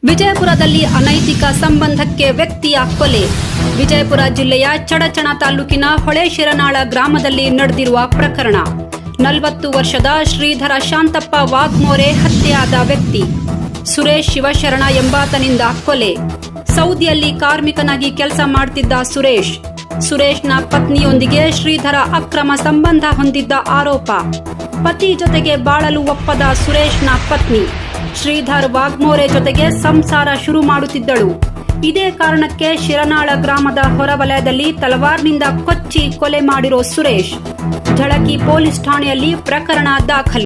ವಿಜಯಪುರದಲ್ಲಿ ಅನೈತಿಕ ಸಂಬಂಧಕ್ಕೆ ವ್ಯಕ್ತಿಯ ಕೊಲೆ. ವಿಜಯಪುರ ಜಿಲ್ಲೆಯ ಚಡಚಣ ತಾಲೂಕಿನ ಹೊಳೆಶಿರನಾಳ ಗ್ರಾಮದಲ್ಲಿ ನಡೆದಿರುವ ಪ್ರಕರಣ. 40 ವರ್ಷದ ಶ್ರೀಧರ ಶಾಂತಪ್ಪ ವಾಘ್ಮೋರೆ ಹತ್ಯೆಯಾದ ವ್ಯಕ್ತಿ. ಸುರೇಶ್ ಶಿವಶರಣ ಎಂಬಾತನಿಂದ ಕೊಲೆ. ಸೌದಿಯಲ್ಲಿ ಕಾರ್ಮಿಕನಾಗಿ ಕೆಲಸ ಮಾಡುತ್ತಿದ್ದ ಸುರೇಶ್ನ ಪತ್ನಿಯೊಂದಿಗೆ ಶ್ರೀಧರ ಅಕ್ರಮ ಸಂಬಂಧ ಹೊಂದಿದ್ದ ಆರೋಪ. ಪತಿ ಜೊತೆಗೆ ಬಾಳಲು ಒಪ್ಪದ ಸುರೇಶ್ನ ಪತ್ನಿ ಶ್ರೀಧರ್ ವಾಘ್ಮೋರೆ ಜೊತೆಗೆ ಸಂಸಾರ ಶುರು ಮಾಡುತ್ತಿದ್ದಳು. ಇದೇ ಕಾರಣಕ್ಕೆ ಶಿರನಾಳ ಗ್ರಾಮದ ಹೊರವಲಯದಲ್ಲಿ ತಲವಾರ್ನಿಂದ ಕೊಚ್ಚಿ ಕೊಲೆ ಮಾಡಿರೋ ಸುರೇಶ್. ಝಳಕಿ ಪೊಲೀಸ್ ಠಾಣೆಯಲ್ಲಿ ಪ್ರಕರಣ ದಾಖಲು.